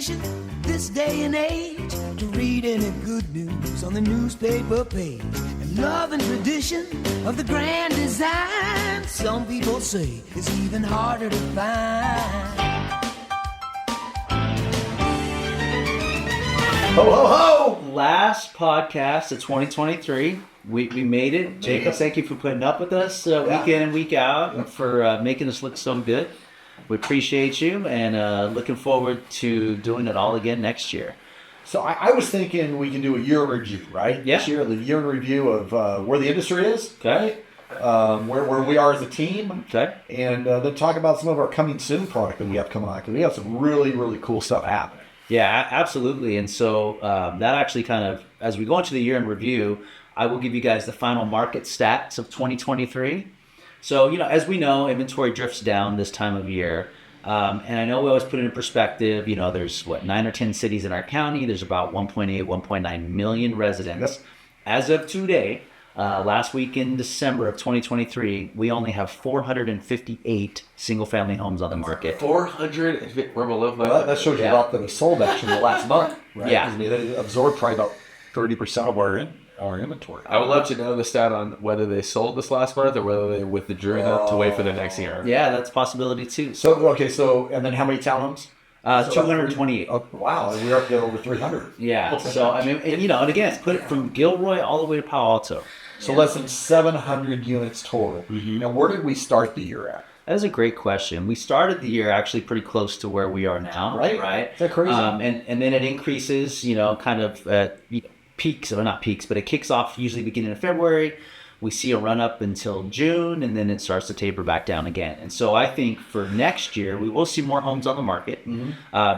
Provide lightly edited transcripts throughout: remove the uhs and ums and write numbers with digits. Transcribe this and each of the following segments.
tradition this day and age to read any good news on the newspaper page. And love and tradition of the grand design, some people say, is even harder to find. Ho, ho, ho! Last podcast of 2023. We made it. Jacob, thank you for putting up with us week in and week out and for making us look so good. We appreciate you and looking forward to doing it all again next year. So I was thinking we can do a year review, right? Yeah. This year, the year in review of where the industry is, Okay. where we are as a team, Okay. and then talk about some of our coming soon product that we have coming on, because we have some really, really cool stuff happening. Yeah, absolutely. And so that actually kind of, as we go into the year in review, I will give you guys the final market stats of 2023. So, as we know, inventory drifts down this time of year. And I know we always put it in perspective. There's 9 or 10 cities in our county. There's about 1.8, 1.9 million residents. As of today, last week in December of 2023, we only have 458 single-family homes on the market. 400? We're below that. Well, that shows you about that we sold actually the last month, right? Yeah. I mean, they absorbed probably about 30% of our inventory. I would love to know the stat on whether they sold this last month or whether they withdrew it to wait for the next year. Yeah, that's a possibility too. So, and then how many townhomes? 228. Oh, wow, we're up to over 300. Yeah. So, I mean, and again, put it from Gilroy all the way to Palo Alto. So less than 700 units total. Mm-hmm. Now, where did we start the year at? That is a great question. We started the year actually pretty close to where we are now, right? Is that crazy? And then it increases, kind of peaks, or not peaks, but it kicks off usually beginning of February. We see a run up until June, and then it starts to taper back down again. And so I think for next year, we will see more homes on the market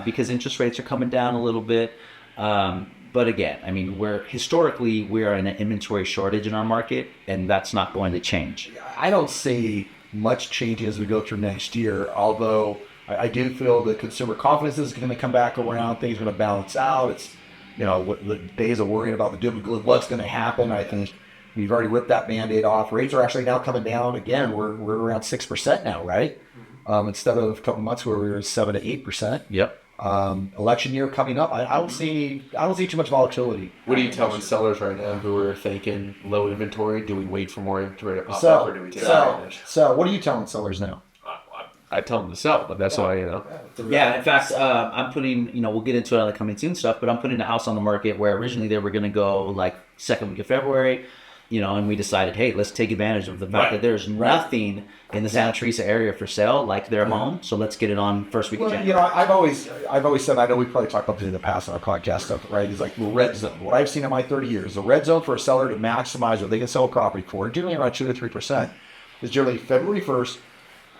because interest rates are coming down a little bit. But again, I mean, we are in an inventory shortage in our market, and that's not going to change. I don't see much change as we go through next year, although I do feel that consumer confidence is going to come back around. Things are going to balance out. It's, the days of worrying about the doom and gloom, what's going to happen. I think we've already ripped that Band-Aid off. Rates are actually now coming down again. We're around 6% now, right? Instead of a couple months where we were 7 to 8%. Yep. Election year coming up, I don't see too much volatility. What are you telling sellers right now who are thinking low inventory? Do we wait for more inventory to pop up, or do we take advantage? So what are you telling sellers now? I tell them to sell, but that's why, Yeah, in fact, I'm putting, we'll get into it on the coming soon stuff, but I'm putting a house on the market where originally they were going to go like second week of February, and we decided, hey, let's take advantage of the fact that there's nothing in the Santa Teresa area for sale like their home, so let's get it on first week of January. I've always said, I know we probably talked about this in the past on our podcast stuff, right? It's like the red zone. What I've seen in my 30 years, the red zone for a seller to maximize what they can sell a property for, generally around 2 to 3%, is generally February 1st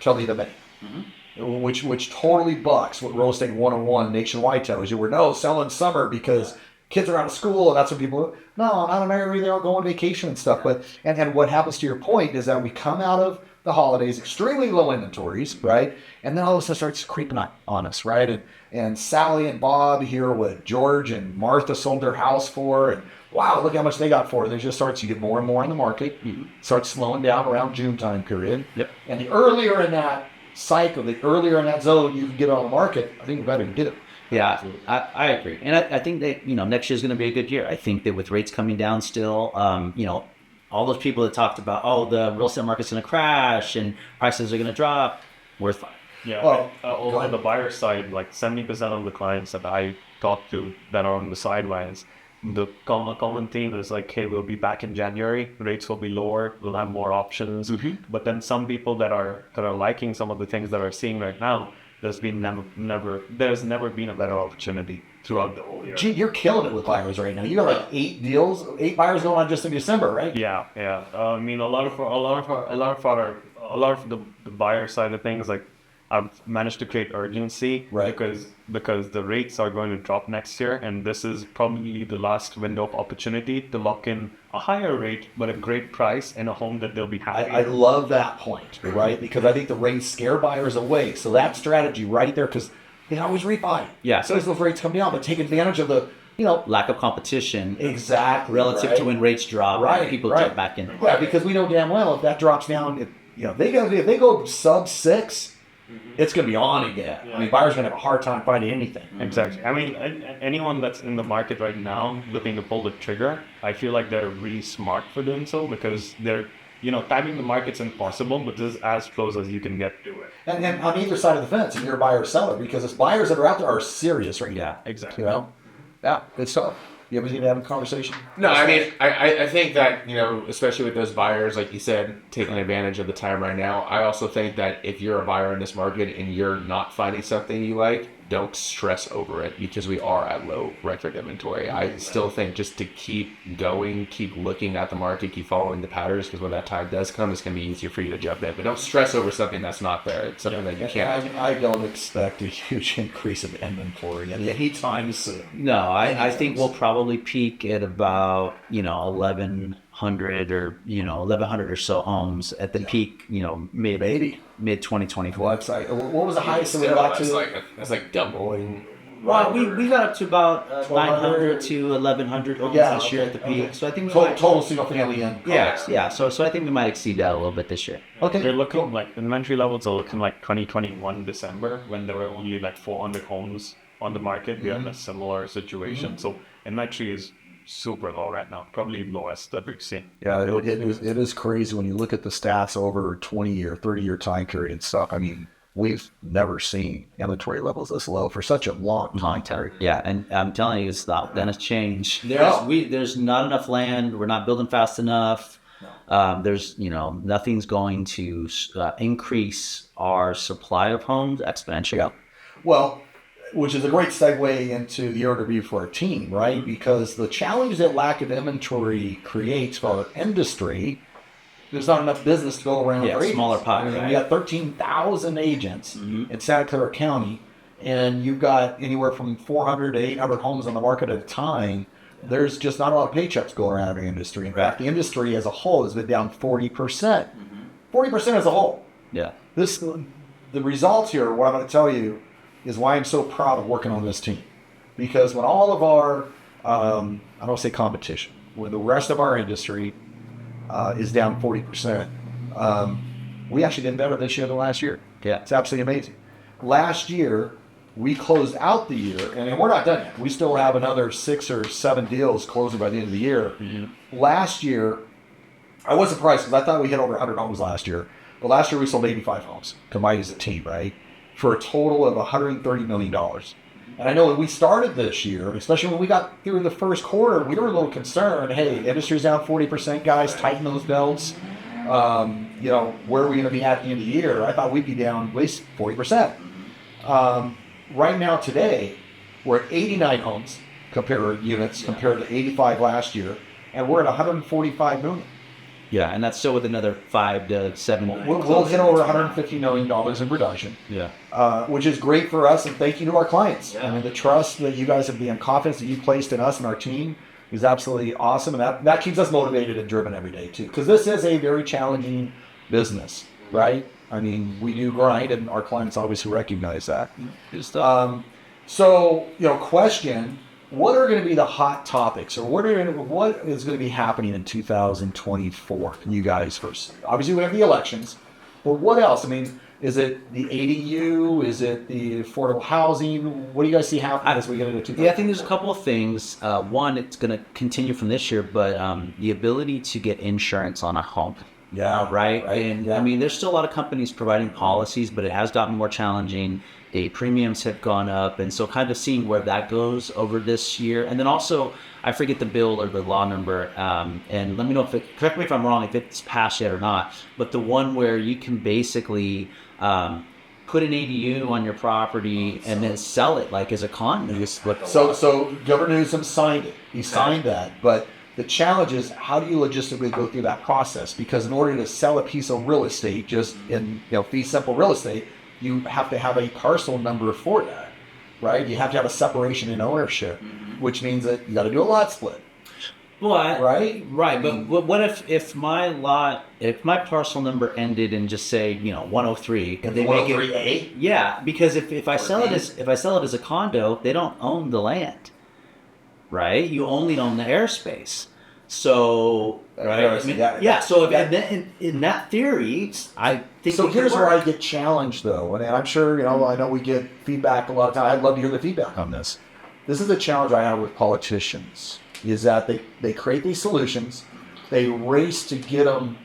till the end of May. Mm-hmm. Which totally bucks what Real Estate 101 nationwide tells you. We're selling summer because kids are out of school, and that's what people. No, not in our area. They all go on vacation and stuff. But and what happens to your point is that we come out of the holidays extremely low inventories, right? And then all of a sudden starts creeping on us, right? And Sally and Bob hear what George and Martha sold their house for, and wow, look how much they got for it. It just starts to get more and more in the market. Starts slowing down around June time period. Yep. And the earlier in that cycle, the earlier in that zone you can get on the market, I think the better you get it. Yeah, I agree. And I think that, next year is going to be a good year. I think that with rates coming down still, all those people that talked about, the real estate market's going to crash and prices are going to drop, we're fine. Yeah, on the buyer side, like 70% of the clients that I talk to that are on the sidelines, the common theme is like, hey, we'll be back in January, rates will be lower, we'll have more options. Mm-hmm. But then some people that are liking some of the things that are seeing right now, there's never been a better opportunity throughout the whole year. Gee, you're killing it with buyers right now. You got like 8 buyers going on just in December, right? Yeah. I mean, a lot of the buyer side of things, like I've managed to create urgency, right? Because the rates are going to drop next year, and this is probably the last window of opportunity to lock in a higher rate but a great price in a home that they'll be happy. I love that point, right? Because I think the rates scare buyers away. So that strategy right there, because they always rebuy. Yeah. So as those rates come down, but take advantage of the lack of competition. Exactly. Relative to when rates drop, people jump back in. Yeah, because we know damn well if that drops down, if they go sub 6. it's going to be on again. I mean, buyers are going to have a hard time finding anything. Exactly. I mean, anyone that's in the market right now looking to pull the trigger, I feel like they're really smart for doing so because they're, timing the market's impossible, but this is as close as you can get to it. And on either side of the fence, if you're a buyer or seller, because it's buyers that are out there are serious right now. Yeah, exactly. Yeah, good stuff. You ever seen having a conversation? No, I mean, I think that, especially with those buyers, like you said, taking advantage of the time right now, I also think that if you're a buyer in this market and you're not finding something you like, don't stress over it because we are at low record inventory. I still think just to keep going, keep looking at the market, keep following the patterns, because when that time does come, it's going to be easier for you to jump in. But don't stress over something that's not there. It's something that you can't. I don't expect a huge increase of inventory anytime soon. No, I think we'll probably peak at about 1,100 or 1,100 or so homes at the peak. Mid 2024. Website. What was the highest that we got to? That's like doubling. Well, we got up to about 900 to 1,100 homes this year at the peak. So I think total single family in. Yeah. So I think we might exceed that a little bit this year. Okay. They're looking like inventory levels are looking like 2021 December when there were only like 400 homes on the market. We have a similar situation. So inventory is super low right now, probably lowest that we've seen. Yeah, it is crazy when you look at the stats over a 20-year, 30-year time period and stuff. I mean, we've never seen inventory levels this low for such a long time period. Yeah, and I'm telling you, it's not going to change. There's not enough land. We're not building fast enough. There's nothing's going to increase our supply of homes exponentially. Yeah. Well, which is a great segue into the overview for our team, right? Because the challenge that lack of inventory creates for our industry, there's not enough business to go around. Yeah, smaller pie. We got 13,000 agents in Santa Clara County, and you've got anywhere from 400 to 800 homes on the market at a time. There's just not a lot of paychecks going around in the industry. In fact, the industry as a whole has been down 40%. 40% as a whole. Yeah. The results here, what I'm going to tell you, is why I'm so proud of working on this team. Because when all of our, I don't say competition, when the rest of our industry is down 40%, we actually did better this year than last year. Yeah. It's absolutely amazing. Last year, we closed out the year, and we're not done yet. We still have another 6 or 7 deals closing by the end of the year. Last year, I was surprised because I thought we hit over 100 homes last year. But last year, we sold 85 homes combined as a team, right? For a total of $130 million. And I know when we started this year, especially when we got through the first quarter, we were a little concerned. Hey, industry's down 40%, guys, tighten those belts. Where are we going to be at the end of the year? I thought we'd be down at least 40%. Right now, today, we're at 89 homes compared to 85 last year, and we're at 145 million. Yeah, and that's still with another 5 to 7. We'll hit over $150 million in production. Yeah. Which is great for us, and thank you to our clients. Yeah. I mean, the trust that you guys have, the confidence that you placed in us and our team is absolutely awesome, and that keeps us motivated and driven every day too. Because this is a very challenging business, right? I mean, we do grind, and our clients obviously recognize that. Question. What are going to be the hot topics, or what is going to be happening in 2024? You guys first. Obviously, we have the elections, but what else? I mean, is it the ADU? Is it the affordable housing? What do you guys see happening as we get into 2024? Yeah, I think there's a couple of things. One, it's going to continue from this year, but the ability to get insurance on a home. Yeah. Right? And I mean, there's still a lot of companies providing policies, but it has gotten more challenging. The premiums have gone up, and so kind of seeing where that goes over this year. And then also, I forget the bill or the law number, and let me know correct me if I'm wrong, if it's passed yet or not, but the one where you can basically put an ADU on your property and then sell it like as a condo. So Governor Newsom signed it. He signed that, but the challenge is, how do you logistically go through that process? Because in order to sell a piece of real estate, just in fee simple real estate, you have to have a parcel number for that, right? You have to have a separation in ownership, which means that you got to do a lot split. Well, right. But what if my parcel number ended in just say 103? Can they make it A? Yeah, because if I sell it as a condo, they don't own the land, right? You only own the airspace. So, right? Interesting. Yeah. So in that theory, I think. So it here's could where work. I get challenged, though, and I'm sure I know we get feedback a lot of time. I'd love to hear the feedback on this. This is a challenge I have with politicians: is that they create these solutions, they race to get them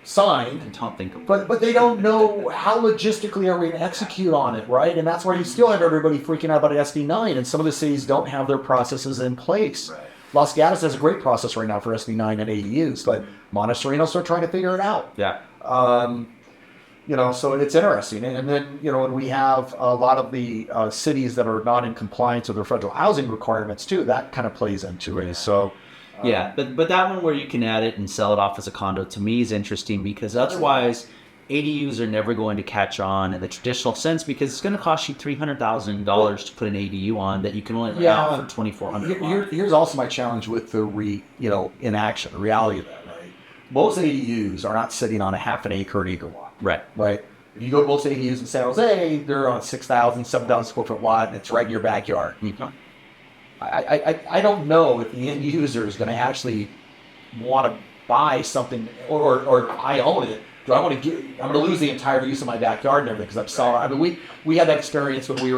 signed, I don't think. but they don't know how logistically are we going to execute on it, right? And that's why you still have everybody freaking out about SD9, and some of the cities don't have their processes in place. Right. Los Gatos has a great process right now for SD9 and ADUs, but Montessorino's still trying to figure it out. Yeah. So it's interesting. And then, when we have a lot of the cities that are not in compliance with their federal housing requirements too, that kind of plays into it. So, Yeah, but that one where you can add it and sell it off as a condo to me is interesting because otherwise ADUs are never going to catch on in the traditional sense because it's going to cost you $300,000 to put an ADU on that you can only rent out for $2,400. Here's also my challenge with the inaction, the reality of that, right? Most ADUs are not sitting on a half an acre or an acre lot. Right. Right. If you go to most ADUs in San Jose, they're on 6,000, 7,000 square foot lot, and it's right in your backyard. I don't know if the end user is going to actually want to buy something or I own it. Do I want to I'm going to lose the entire use of my backyard and everything because I'm sorry. I mean, we had that experience when we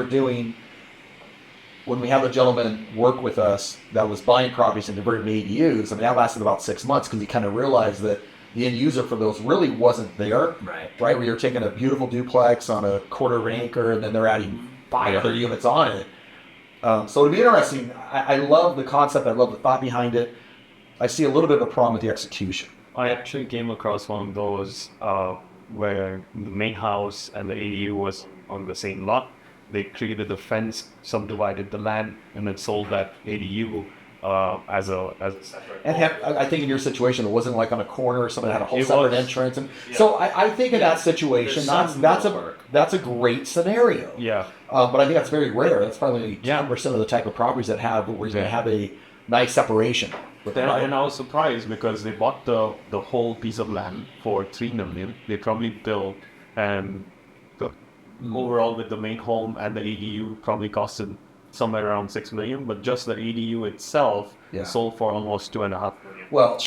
had a gentleman work with us that was buying properties and converting to ADUs. I mean, that lasted about 6 months because he kind of realized that the end user for those really wasn't there. Right. Where you're taking a beautiful duplex on a quarter of an acre and then they're adding 5 other units on it. So it'd be interesting. I love the concept. I love the thought behind it. I see a little bit of a problem with the execution. I actually came across one of those where the main house and the ADU was on the same lot. They created a fence, subdivided the land, and then sold that ADU as a separate. And I think in your situation, it wasn't like on a corner or something that had a whole It separate was. entrance. And so I think in that situation, that's a great scenario. Yeah. But I think that's very rare. That's probably 10% of the type of properties that have where you're going to have a nice separation. And I was surprised because they bought the whole piece of land for $3 million. They probably built, and overall with the main home and the ADU probably costed somewhere around $6 million. But just the ADU itself sold for almost $2.5 million. Well,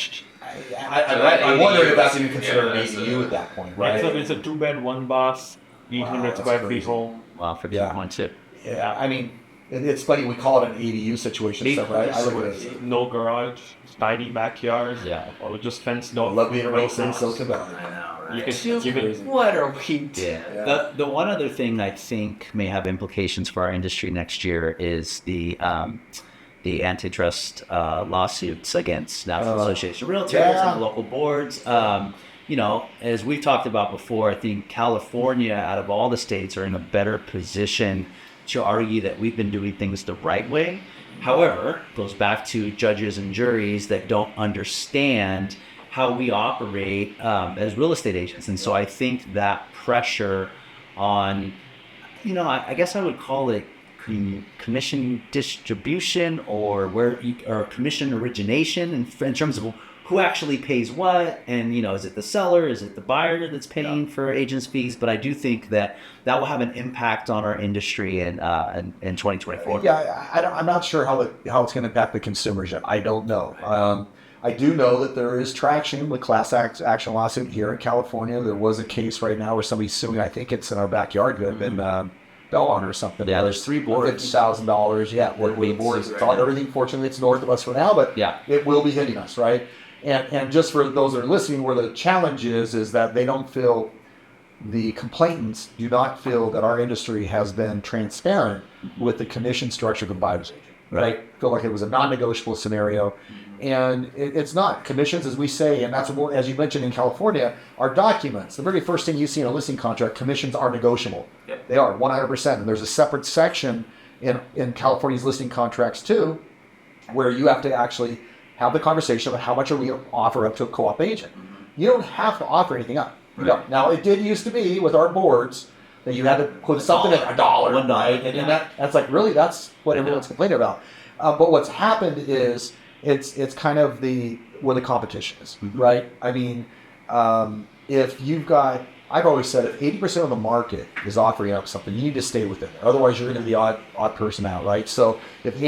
I wonder if that's even considered an ADU at that point, right? It's a 2-bed, 1-bath, 800 square feet home. Wow, for 2.2. Yeah, I mean, it's funny, we call it an ADU situation, stuff, right? I look at it. No garage, tiny backyard, or just fenced off. Love being a real estate in Silicon Valley. What are we doing? Yeah. The one other thing I think may have implications for our industry next year is the antitrust lawsuits against National Association of Realtors and the local boards. As we've talked about before, I think California, out of all the states, are in a better position to argue that we've been doing things the right way. However, it goes back to judges and juries that don't understand how we operate as real estate agents. And so I think that pressure on, I guess I would call it commission distribution or commission origination in terms of who actually pays what, and is it the seller, is it the buyer that's paying for agents' fees? But I do think that will have an impact on our industry in 2024. Yeah, I'm not sure how it's going to impact the consumers yet. I don't know. I do know that there is traction with class action lawsuit here in California. There was a case right now where somebody's suing. I think it's in our backyard, in Belmont or something. Yeah, there's 3 boards. $50,000. Yeah, where the boards. It's on everything. Fortunately, it's north of us for now, but it will be hitting us, right? And just for those that are listening, where the challenge is that they don't feel, the complainants do not feel that our industry has been transparent with the commission structure of the buyer's agent. Right? Feel like it was a non-negotiable scenario. And it's not. Commissions, as we say, and that's what, as you mentioned in California, are documents. The very first thing you see in a listing contract, commissions are negotiable. Yep. They are 100%. And there's a separate section in California's listing contracts too, where you have to actually have the conversation about how much are we going to offer up to a co-op agent. You don't have to offer anything up. You don't. Now, it did used to be with our boards that you had to put something at $1 one night, and that's like, really, that's what everyone's complaining about. But what's happened is it's kind of where the competition is, right? I mean, if you've got, I've always said, if 80% of the market is offering up something, you need to stay within it. Otherwise, you're going to be the odd person out, right? So if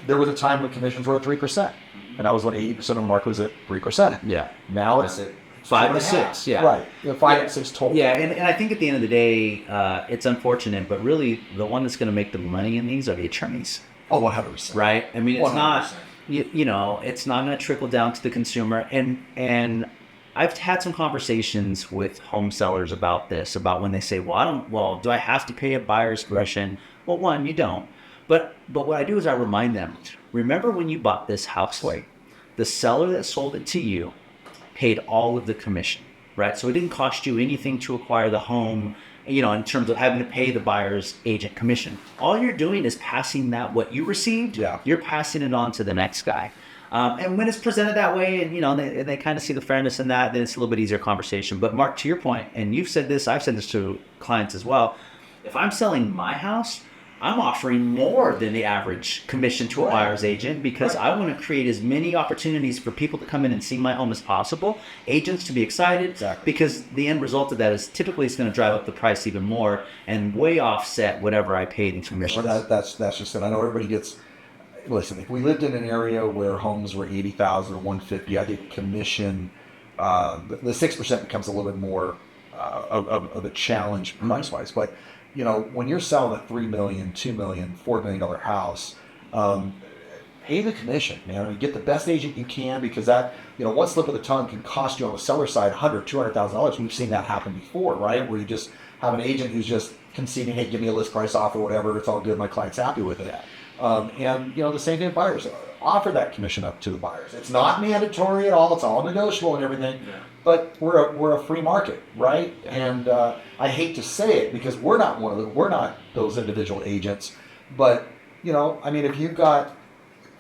there was a time when commissions were at 3%, And that was when 80% of the market was at 3%. Yeah. Now it's at 5 to 6. Yeah. Right. 5 to 6 total. Yeah, and I think at the end of the day, it's unfortunate, but really the one that's going to make the money in these are the attorneys. Oh, 100%. Right? I mean, it's 100%. not, you know, it's not going to trickle down to the consumer. And I've had some conversations with home sellers about this, about when they say, well, do I have to pay a buyer's commission? Well, one, you don't. But what I do is I remind them, remember when you bought this house, the seller that sold it to you paid all of the commission, right? So it didn't cost you anything to acquire the home, you know, in terms of having to pay the buyer's agent commission. All you're doing is passing that, what you received, you're passing it on to the next guy. And when it's presented that way, and, you know, they kind of see the fairness in that, then it's a little bit easier conversation. But Mark, to your point, and you've said this, I've said this to clients as well, if I'm selling my house, I'm offering more than the average commission to a buyer's agent because I want to create as many opportunities for people to come in and see my home as possible, agents to be excited, because the end result of that is typically it's going to drive up the price even more and way offset whatever I paid in commission. Well, that's just it. I know everybody gets. Listen, if we lived in an area where homes were 80,000 or 150, I think commission, the 6% becomes a little bit more of a challenge price-wise. But you know, when you're selling a $3 million, $2 million, $4 million house, pay the commission, man. You get the best agent you can, because that, you know, one slip of the tongue can cost you on the seller side $100,000, $200,000. We've seen that happen before, right? Where you just have an agent who's just conceding, hey, give me a list price off or whatever. It's all good. My client's happy with it. And you know, the same thing with buyers. Offer that commission up to the buyers. It's not mandatory at all. It's all negotiable and everything. But we're a free market, right? And I hate to say it because we're not those individual agents. But you know, I mean, if you've got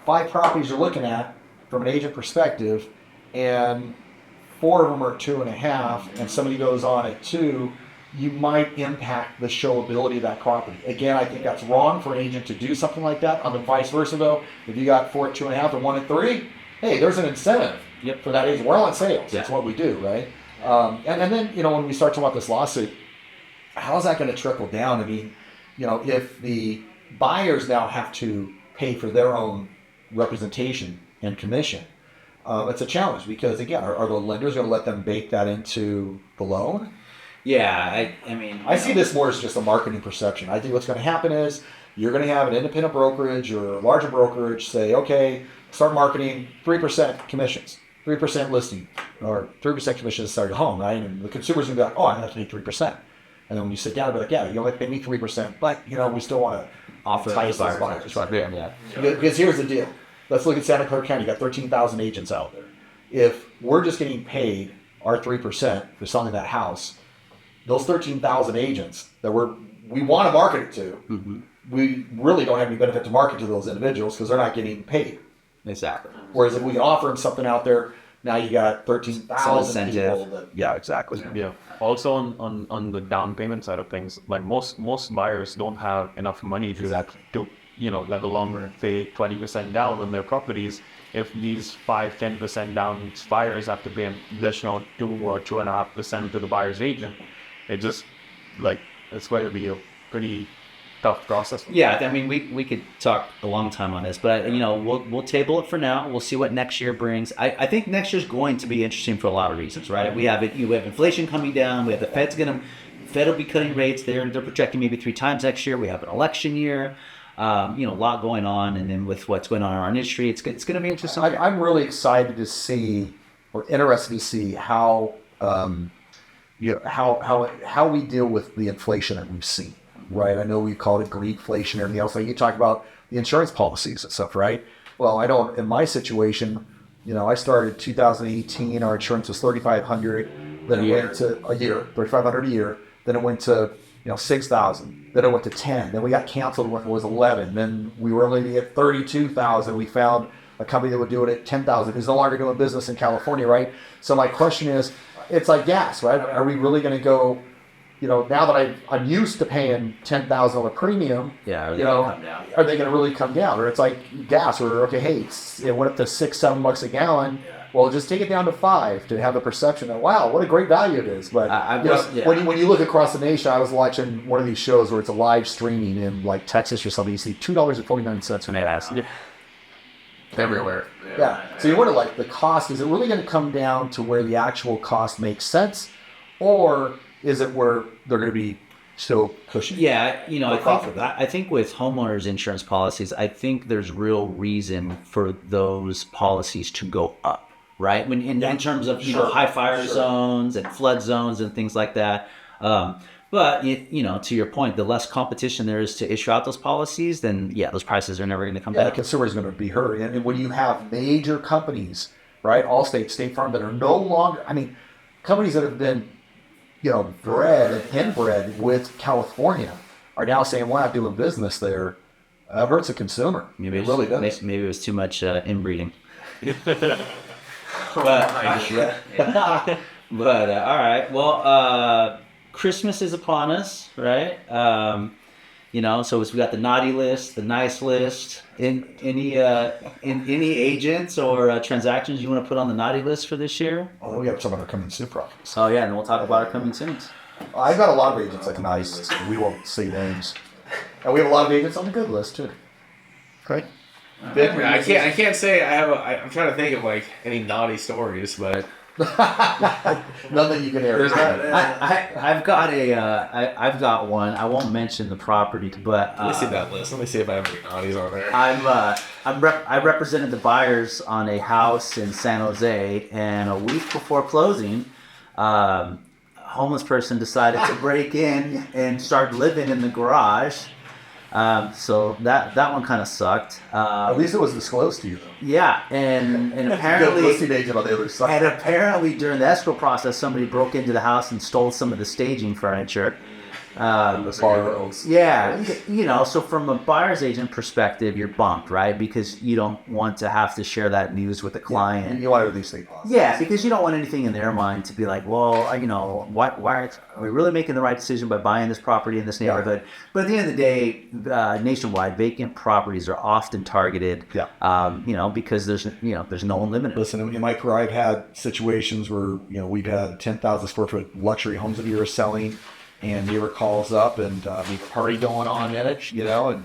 5 properties you're looking at from an agent perspective, and 4 of them are 2.5, and somebody goes on at 2, you might impact the showability of that property. Again, I think that's wrong for an agent to do something like that. On the vice versa, though, if you got 4 at 2.5 and 1 at 3, hey, there's an incentive for that agent. We're all in sales. That's what we do, right? And then, you know, when we start talking about this lawsuit, how's that going to trickle down? I mean, you know, if the buyers now have to pay for their own representation and commission, it's a challenge because, again, are the lenders going to let them bake that into the loan? Yeah, I mean, I see this more as just a marketing perception. I think what's going to happen is you're going to have an independent brokerage or a larger brokerage say, okay, start marketing 3% commissions, 3% listing, or 3% commissions to sell your home, right? And the consumer's going to be like, oh, I have to pay 3%. And then when you sit down, they'll be like, yeah, you only pay me 3%, but, you know, we still want to offer entice those buyers. buyers. Yeah. Because here's the deal. Let's look at Santa Clara County. You got 13,000 agents out there. If we're just getting paid our 3% for selling that house, those 13,000 agents that we want to market it to, we really don't have any benefit to market to those individuals because they're not getting paid. Exactly. Whereas if we can offer them something out there, now you got 13,000 people. Yeah, exactly. Yeah. Also on the down payment side of things, like most buyers don't have enough money to you know, let alone pay 20% down on their properties. If these 5-10% down buyers have to pay an additional 2 or 2.5% to the buyer's agent, it just, like, it's going to be a pretty tough process. Yeah, I mean, we could talk a long time on this, but you know, we'll table it for now. We'll see what next year brings. I think next year's going to be interesting for a lot of reasons, right? We have inflation coming down. We have the Fed will be cutting rates. They're projecting maybe 3 times next year. We have an election year. You know, a lot going on, and then with what's going on in our industry, it's going to be interesting. I'm really excited to see, or interested to see how. You know, how we deal with the inflation that we've seen, right? I know we call it greedflation and everything else. Like you talk about the insurance policies and stuff, right? Well, I know in my situation, you know, I started 2018. Our insurance was $3,500. Then it went to a year, $3,500 a year. Then it went to, you know, $6,000. Then it went to $10,000. Then we got canceled when it was $11,000. Then we were only at $32,000. We found a company that would do it at $10,000. Who's no longer doing business in California, right? So my question is, it's like gas, right? Are we really going to go, you know, now that I'm used to paying $10,000 premium, are they going to really come down? Or it's like gas, or okay, hey, it went up to $6-7 a gallon. Well, just take it down to $5 to have the perception that, wow, what a great value it is. But when you look across the nation, I was watching one of these shows where it's a live streaming in like Texas or something. You see $2.49 when they ask. Everywhere. Yeah. So you wonder, like, the cost, is it really going to come down to where the actual cost makes sense? Or is it where they're going to be so cushy? Yeah, you know, profitable. I think with homeowners insurance policies, I think there's real reason for those policies to go up, right? When in terms of high fire zones and flood zones and things like that. But you know, to your point, the less competition there is to issue out those policies, then yeah, those prices are never going to come The down. consumer is going to be hurt. And when you have major companies, right, Allstate, State Farm, that are no longer, I mean, companies that have been, bred and inbred with California are now saying, we're not doing business there. That hurts the consumer. Maybe It really does. Maybe it was too much inbreeding. Oh, But all right. Well, Christmas is upon us, right? So we got the naughty list, the nice list. In any agents or transactions you want to put on the naughty list for this year? Oh, we have some of our coming soon problems. Oh yeah, and we'll talk about our coming soons. I've got a lot of agents like nice. We won't say names. And we have a lot of agents on the good list too. Okay. I can't say I have. I'm trying to think of like any naughty stories, but None that you can air. I've got one. I won't mention the property, but let me see that list. Let me see if I have any naughties on there. I represented the buyers on a house in San Jose, and a week before closing, a homeless person decided to break in and start living in the garage. So that one kind of sucked. At least it was disclosed to you, though. Yeah, and apparently, Good listing agent on the other side. and apparently during the escrow process, somebody broke into the house and stole some of the staging furniture. Yeah, so from a buyer's agent perspective, you're bummed, right? Because you don't want to have to share that news with the client. You want to release things. Yeah, because you don't want anything in their mind to be like, well, why are we really making the right decision by buying this property in this neighborhood? Yeah. But at the end of the day, nationwide, vacant properties are often targeted. Yeah. Because there's no one limited. Listen, in my career, I've had situations where we've had 10,000 square foot luxury homes that we were selling. And neighbor calls up and we have a party going on in it, and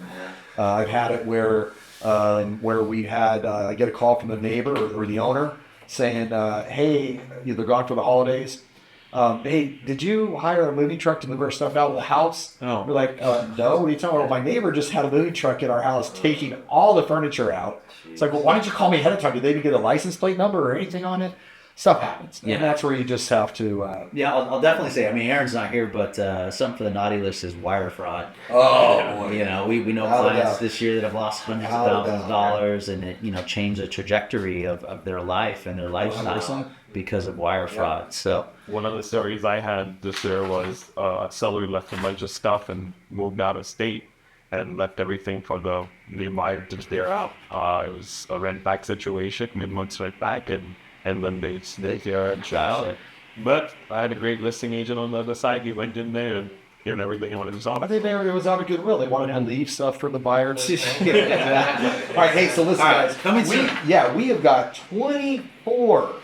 I've had it where we had I get a call from the neighbor or the owner saying, hey, they're gone for the holidays. Hey, did you hire a moving truck to move our stuff out of the house? Oh. We're like, no, what are you talking about? Well, my neighbor just had a moving truck in our house taking all the furniture out. It's like, well, why didn't you call me ahead of time? Did they even get a license plate number or anything on it? Stuff happens. Yeah. And that's where you just have to... I'll definitely say, Aaron's not here, but something for the naughty list is wire fraud. Oh, we know clients this year that have lost hundreds of thousands of dollars, and it changed the trajectory of their life and their lifestyle 100%. Because of wire fraud. So one of the stories I had this year was a seller left a bunch of stuff and moved out of state and left everything for the buyer to clear out. It was a rent back situation, mid-month rent back, and then they clear and child. But I had a great listing agent on the other side. He went in there and everything on his own. I think it was out of goodwill. They wanted to leave stuff for the buyer. All right, hey, so listen, guys. Coming soon. We have got 24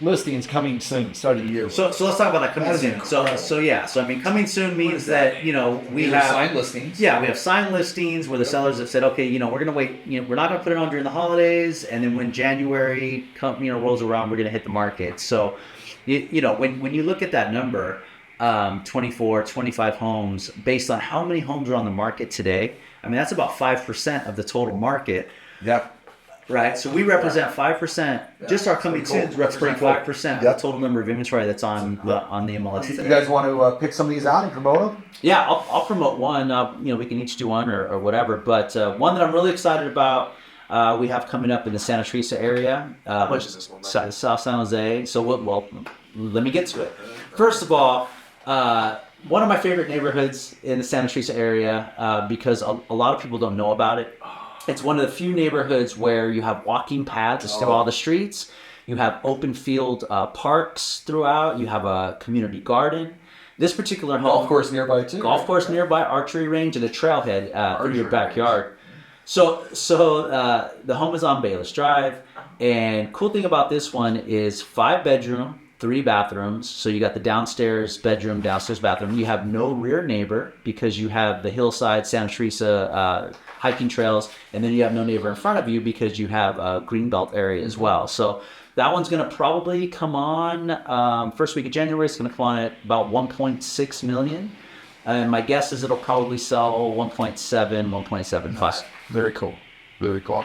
listings coming soon, start of the year. So let's talk about that coming soon. So coming soon means that we have signed listings. Yeah, we have signed listings where the sellers have said, okay, we're gonna wait. We're not gonna put it on during the holidays, and then when January rolls around, we're gonna hit the market. So, when you look at that number, 24, 25 homes, based on how many homes are on the market today, that's about 5% of the total market. Yep. Right, so we represent 5%. Just our coming soons represent 5% of the total number of inventory that's on the MLS. You guys want to pick some of these out and promote them? Yeah, I'll promote one. We can each do one or whatever. But one that I'm really excited about, we have coming up in the Santa Teresa area, which is South San Jose. So let me get to it. First of all, one of my favorite neighborhoods in the Santa Teresa area because a lot of people don't know about it. It's one of the few neighborhoods where you have walking paths to all the streets. You have open field parks throughout. You have a community garden. This particular home... Golf course nearby, too. Golf course nearby, archery range, and a trailhead through your backyard. So the home is on Bayless Drive. And cool thing about this one is 5-bedroom, 3 bathrooms. So you got the downstairs bedroom, downstairs bathroom. You have no rear neighbor because you have the hillside Santa Teresa hiking trails, and then you have no neighbor in front of you because you have a greenbelt area as well. So that one's going to probably come on first week of January. It's going to come on at about 1.6 million. And my guess is it'll probably sell 1.7, 1.75. Very cool. Very cool.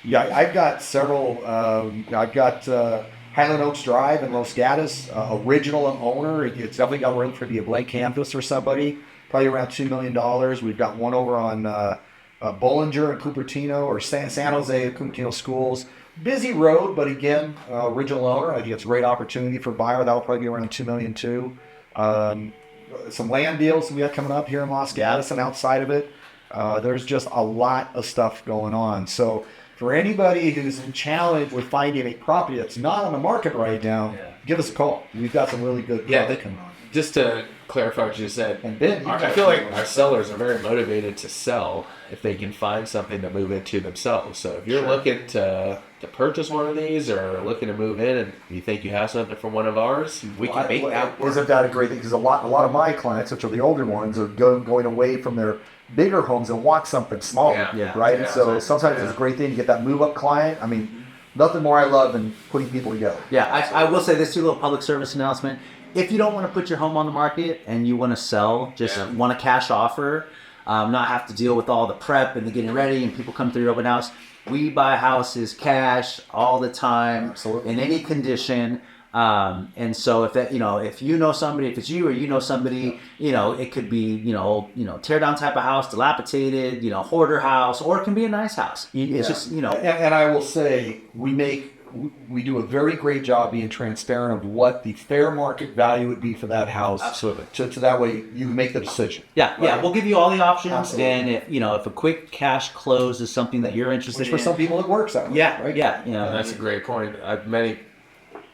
Yeah, I've got several. I've got Highland Oaks Drive in Los Gatos, original owner. It's definitely got room for it to be a blank canvas for somebody. Probably around $2 million. We've got one over on Bollinger and Cupertino, or San Jose Cupertino Schools. Busy road, but again, original owner. I think it's a great opportunity for a buyer. That'll probably be around $2 million too. Some land deals we got coming up here in Los Gatos and outside of it. There's just a lot of stuff going on. So for anybody who's challenged with finding a property that's not on the market right now, give us a call. We've got some really good stuff coming on. Just to clarify what you said, And Ben, I feel like our sellers are very motivated to sell if they can find something to move into themselves. So if you're looking to purchase one of these or looking to move in and you think you have something from one of ours, we can make that work. Isn't that a great thing? Because a lot of my clients, which are the older ones, are going away from their bigger homes and want something smaller, right? And so sometimes it's a great thing to get that move-up client. I mean, nothing more I love than putting people together. Yeah, I will say this too, a little public service announcement. If you don't want to put your home on the market and you want to sell, just want a cash offer, not have to deal with all the prep and the getting ready and people come through your open house, we buy houses cash all the time, Absolutely. in any condition. And so if that, if you know somebody, if it's you or you know somebody, it could be, tear down type of house, dilapidated, hoarder house, or it can be a nice house. It's just, And I will say, we do a very great job being transparent of what the fair market value would be for that house. Absolutely. So that way you can make the decision. Yeah, we'll give you all the options. Absolutely. And if a quick cash close is something that you're interested Which in. for some people it works out. Yeah, right? yeah. That's a great point. I've many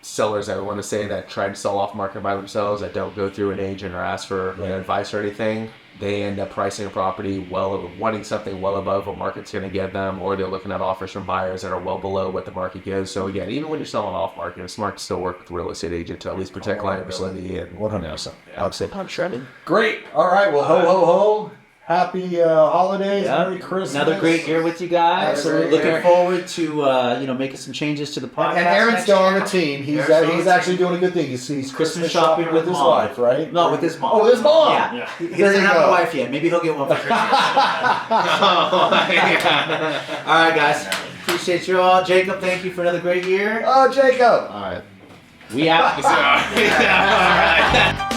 sellers I want to say that try to sell off market by themselves, that don't go through an agent or ask for advice or anything. They end up pricing a property wanting something well above what market's going to give them, or they're looking at offers from buyers that are well below what the market gives. So again, even when you're selling off market, it's smart to still work with a real estate agent to at least protect liability. And 100%. I would say I'm shredded. great. All right. Well, ho, ho, ho. Happy holidays. Yeah. Merry Christmas. Another great year with you guys. Absolutely. Looking forward to making some changes to the podcast. And Aaron's next still year. on the team. He's actually doing a good thing. He's Christmas shopping with his mom. wife, right? No, with his mom. Oh, with his mom. Yeah. He There doesn't you have go. a wife yet. Maybe he'll get one for Christmas. All right, guys. Appreciate you all. Jacob, thank you for another great year. Oh, Jacob. We out. all right.